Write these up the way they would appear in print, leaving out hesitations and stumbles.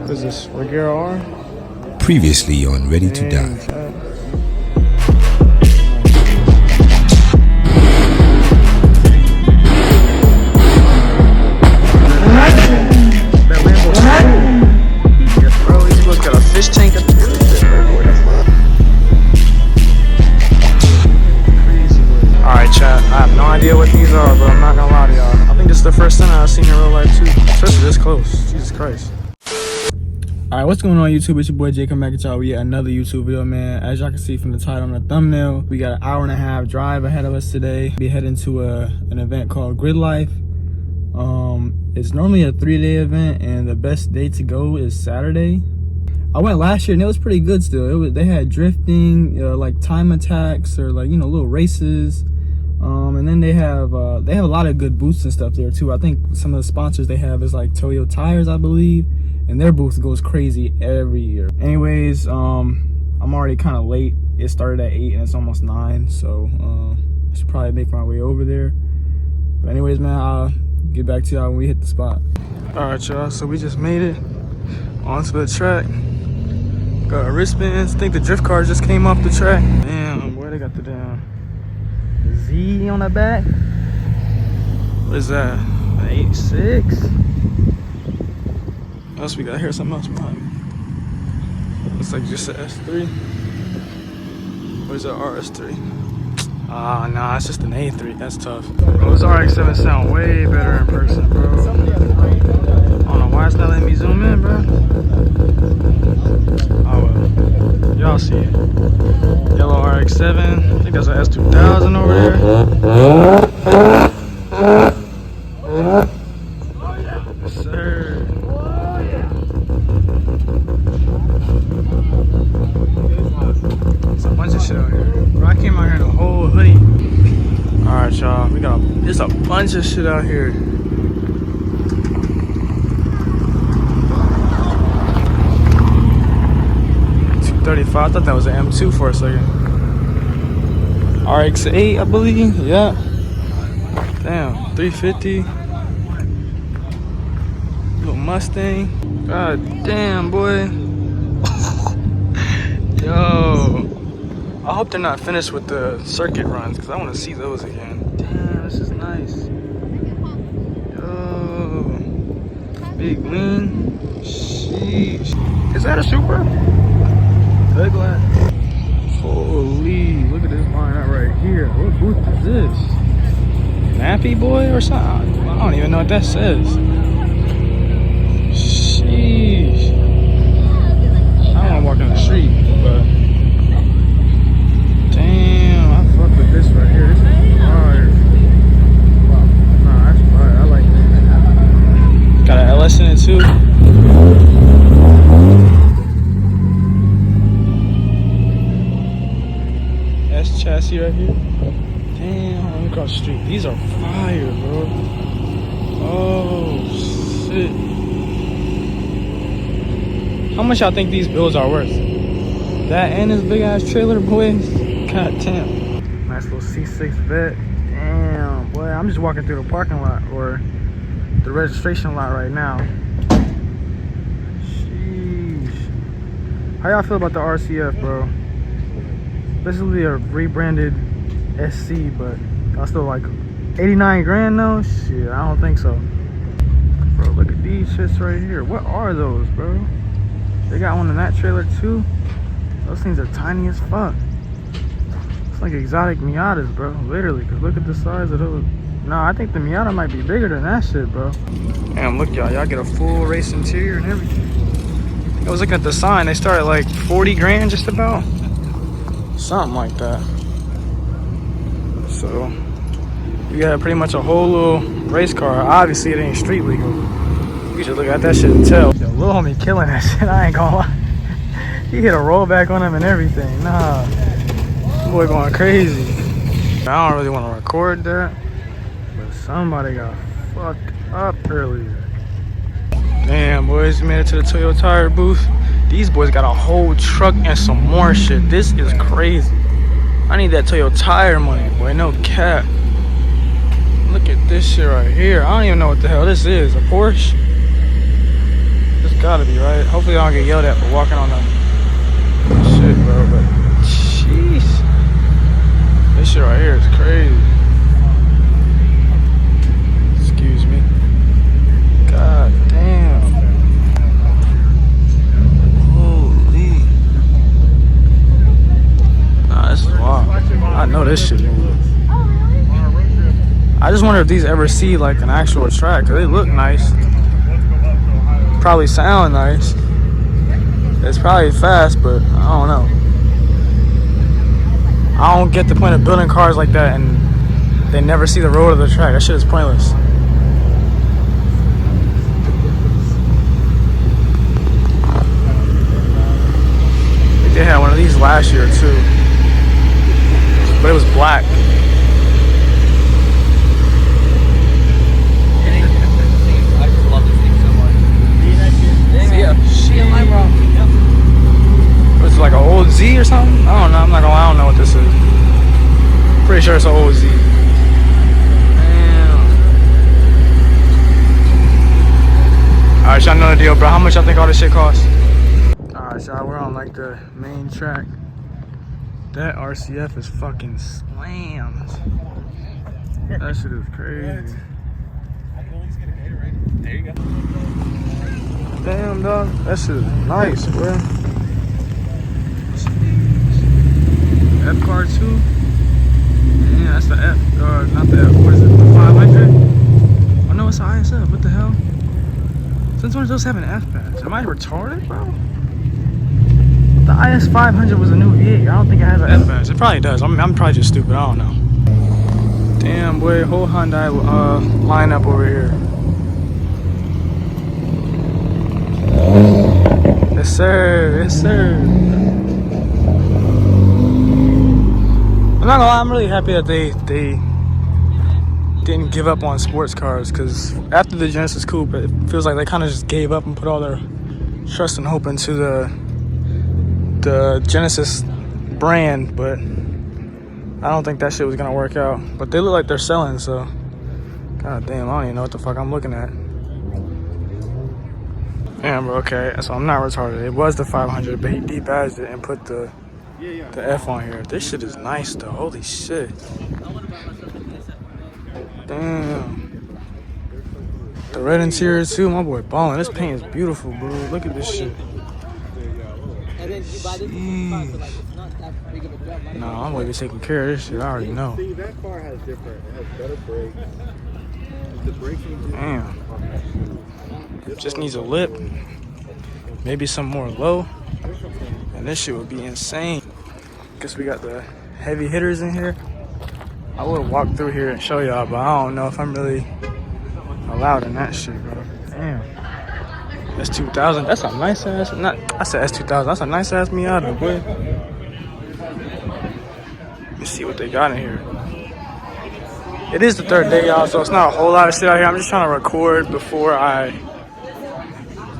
What is this? Regera R? Previously on Ready to Die. That Lambo. Yes, bro. He's look at a fish tank up there. Crazy. Alright, chat. I have no idea what these are, but I'm not gonna lie to y'all. I think this is the first time I've seen in real life too. Especially this close. Jesus Christ. Alright, what's going on YouTube? It's your boy Jay coming back at y'all with yet another YouTube video, man. As y'all can see from the title and the thumbnail, we got an hour-and-a-half drive ahead of us today. Be heading to an event called Grid Life. It's normally a 3-day event, and the best day to go is Saturday. I went last year and it was pretty good still. They had drifting, like time attacks or like, little races. And then they have a lot of good booths and stuff there too. I think some of the sponsors they have is like Toyo Tires, I believe. And their booth goes crazy every year. Anyways, I'm already kind of late. It started at 8 and it's almost 9. So I should probably make my way over there. But anyways, man, I'll get back to y'all when we hit the spot. All right, y'all, so we just made it onto the track. Got our wristbands. I think the drift car just came off the track. Damn, boy, they got the damn Z on the back. What is that? 86? What else we got here? Something else behind me. Looks like just an S3. Where's the RS3? Ah, nah, it's just an A3. That's tough. Bro, those RX-7 sound way better in person, bro. I don't know why it's not letting me zoom in, bro. Oh well. Y'all see it. Yellow RX-7. I think that's an S2000 over there. Yes, sir. There's a bunch of shit out here. Bro, I came out here in a whole hoodie. Alright, y'all. There's a bunch of shit out here. 235. I thought that was an M2 for a second. RX-8, I believe. Yeah. Damn. 350. Little Mustang. God damn, boy. Yo. I hope they're not finished with the circuit runs because I want to see those again. Damn, this is nice. Yo. Big wing. Sheesh. Is that a Supra? Good glass. Holy, look at this line out right here. What booth is this? Nappy Boy or something? I don't even know what that says. Sheesh. I don't want to walk in the street, but damn, I fuck with this right here. This is fire. Wow. Nah, that's fire. I like that. Got an LS in it too. S chassis right here. Damn, let me cross the street. These are fire, bro. Oh shit. How much y'all think these bills are worth? That and this big ass trailer, boys. God damn. Nice little C6 vet. Damn, boy. I'm just walking through the parking lot or the registration lot right now. Sheesh. How y'all feel about the RCF, bro? Basically a rebranded SC, but I still like 89 grand though. Shit, I don't think so. Bro, look at these shits right here. What are those, bro? They got one in that trailer too. Those things are tiny as fuck. It's like exotic Miatas, bro. Literally, cause look at the size of those. No, I think the Miata might be bigger than that shit, bro. Damn, look y'all get a full race interior and everything. I was looking at the sign. They start at like 40 grand just about. Something like that. So you got pretty much a whole little race car. Obviously it ain't street legal. You should look at that shit and tell. Yo, little homie killing that shit, I ain't gonna lie. He hit a rollback on him and everything. Nah, boy going crazy. I don't really want to record that, but somebody got fucked up earlier. Damn, boys, we made it to the Toyo Tire booth. These boys got a whole truck and some more shit. This is crazy. I need that Toyo Tire money, boy. No cap. Look at this shit right here. I don't even know what the hell this is. A Porsche? Just gotta be, right? Hopefully I don't get yelled at for walking on the shit, bro, but jeez. This shit right here is crazy. Excuse me. God damn. Holy. Nah, this is wild. I know this shit moves. I just wonder if these ever see like an actual track, cause they look nice. Probably sound nice. It's probably fast, but I don't know. I don't get the point of building cars like that and they never see the road of the track. That shit is pointless. They had one of these last year too, but it was black. Was it like an old Z or something? I don't know. I'm not gonna lie, I don't know what this is. Pretty sure it's an old Z. Damn. Alright, y'all know the deal, bro. How much y'all think all this shit costs? Alright, y'all, we're on like the main track. That RCF is fucking slammed. That shit is crazy. There you go. Damn, dog. That shit is nice, bro. F car 2. Yeah, that's the F. Or not the F. What is it? The 500? Oh no, it's the ISF. What the hell? Since when does those have an F badge? Am I retarded, bro? The IS 500 was a new V8. I don't think it has an F badge. It probably does. I'm probably just stupid. I don't know. Damn, boy. Whole Hyundai lineup over here. Yes, sir. Yes, sir. I'm not gonna lie, I'm really happy that they didn't give up on sports cars, because after the Genesis Coupe, it feels like they kind of just gave up and put all their trust and hope into the Genesis brand, but I don't think that shit was gonna work out. But they look like they're selling, so god damn, I don't even know what the fuck I'm looking at. Damn, bro, okay, so I'm not retarded. It was the 500, but he debadged it and put the F on here. This shit is nice though. Holy shit. Damn. The red interior too. My boy balling. This paint is beautiful, bro. Look at this shit. Jeez. Nah, I'm gonna be taking care of this shit. I already know. See, that car has different. It has better brakes. The braking. Damn. Just needs a lip. Maybe some more low. And this shit would be insane. Guess we got the heavy hitters in here. I would walk through here and show y'all, but I don't know if I'm really allowed in that shit, bro. Damn. S2000. That's a nice ass. I said S2000. That's a nice ass Miata, boy. Let me see what they got in here. It is the third day, y'all, so it's not a whole lot of shit out here. I'm just trying to record before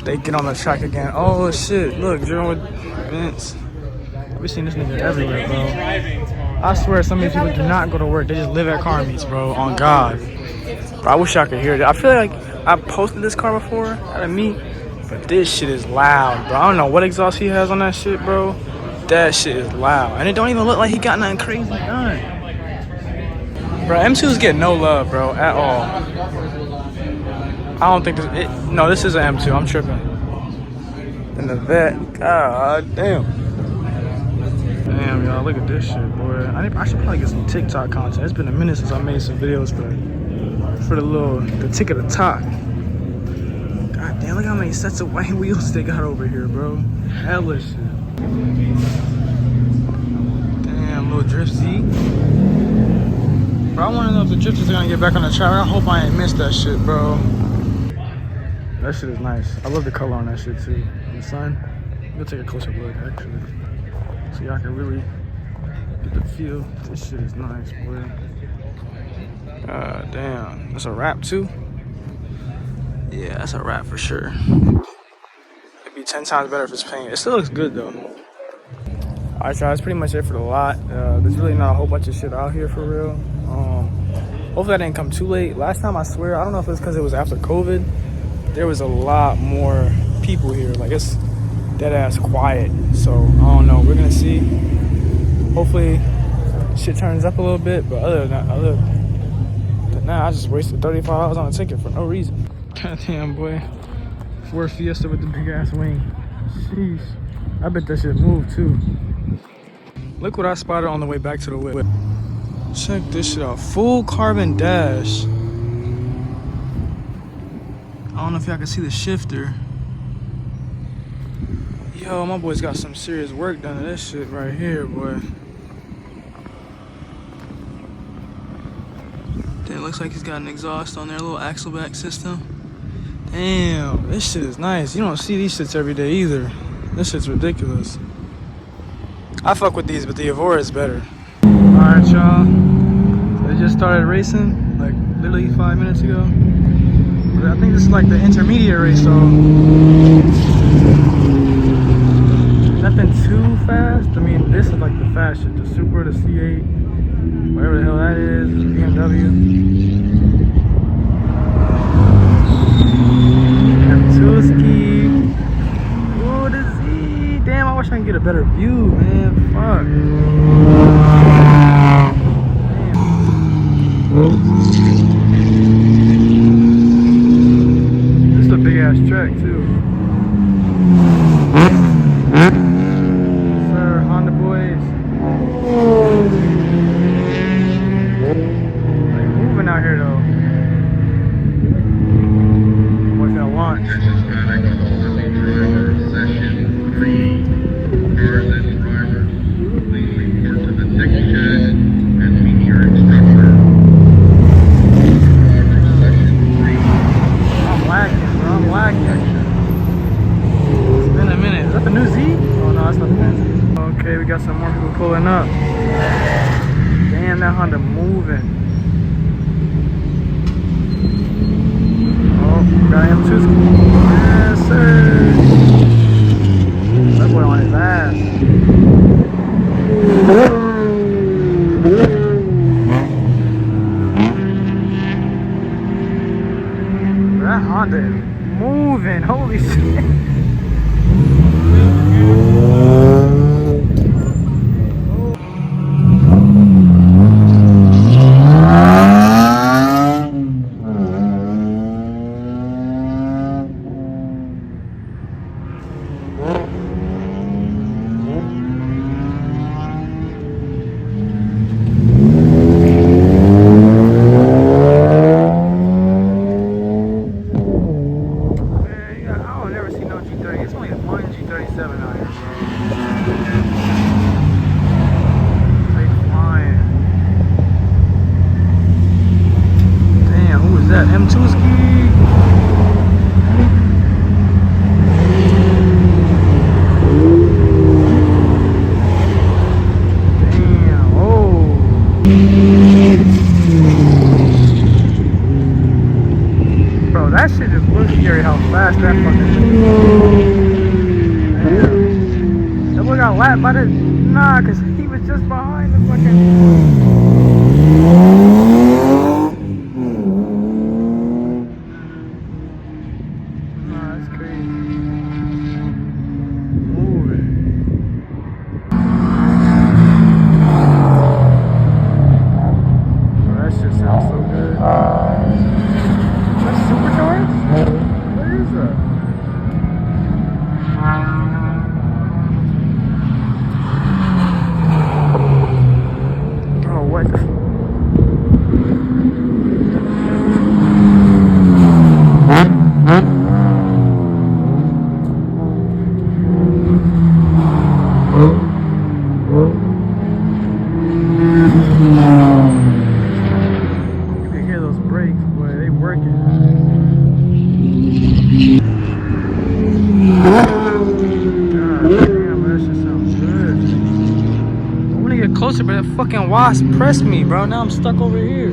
they get on the track again. Oh shit! Look, Jerome with Vince. We seen this nigga everywhere, bro. I swear, some of these people do not go to work. They just live at car meets, bro. On God. Bro, I wish I could hear it. I feel like I posted this car before at a meet, but this shit is loud, bro. I don't know what exhaust he has on that shit, bro. That shit is loud, and it don't even look like he got nothing crazy done. Bro, M2s get no love, bro, at all. I don't think this is an M2. I'm tripping. And the vet, god damn. Damn, y'all, look at this shit, boy. I should probably get some TikTok content. It's been a minute since I made some videos for the tick of the top. God damn, look how many sets of white wheels they got over here, bro. Hella shit. Damn, little Drift Z. Bro, I want to know if the drifters are gonna get back on the track. I hope I ain't missed that shit, bro. That shit is nice. I love the color on that shit too. In the sun. We'll take a closer look, actually, so y'all can really get the feel. This shit is nice, boy. Damn. That's a wrap too? Yeah, that's a wrap for sure. It'd be 10 times better if it's paint. It still looks good though. Alright, y'all, that's pretty much it for the lot. There's really not a whole bunch of shit out here for real. Hopefully I didn't come too late. Last time, I swear, I don't know if it's because it was after COVID, there was a lot more people here. Like, it's dead ass quiet. So I don't know. We're gonna see. Hopefully shit turns up a little bit. But other than that, I just wasted $35 on a ticket for no reason. Goddamn, boy. Ford Fiesta with the big ass wing. Sheesh. I bet that shit moved too. Look what I spotted on the way back to the whip. Check this shit out. Full carbon dash. I don't know if y'all can see the shifter. Yo, my boy's got some serious work done to this shit right here, boy. Then it looks like he's got an exhaust on there, a little axle back system. Damn, this shit is nice. You don't see these shits every day either. This shit's ridiculous. I fuck with these, but the Evora is better. Alright, y'all. So they just started racing, like literally 5 minutes ago. But I think this is like the intermediate race, so nothing too fast. I mean, this is like the fast shit. The Supra, the C8, whatever the hell that is, BMW. M2ski. Ooh, the Z. Damn, I wish I could get a better view, man. Fuck. This is a big ass track too. Sir, Honda boys. Like moving out here though. What's that launch? Session 3. Cars and drivers, please report to the tech shed and meet your instructor. Session 3. I'm lagging, bro. I'm lagging. It's been a minute. Is that the new Z? Oh no, that's not the new Z. Okay, we got some more people pulling up. Damn, that Honda moving. Oh, got an M2ski. Yes, sir. That boy on his ass. That Honda is moving. Holy shit. That M2ski. Damn, oh. Bro, that shit just looks scary how fast that fucking thing is. Damn. That boy got lapped by the, nah, cause he was just behind the fucking. Closer, but that fucking wasp pressed me, bro. Now I'm stuck over here.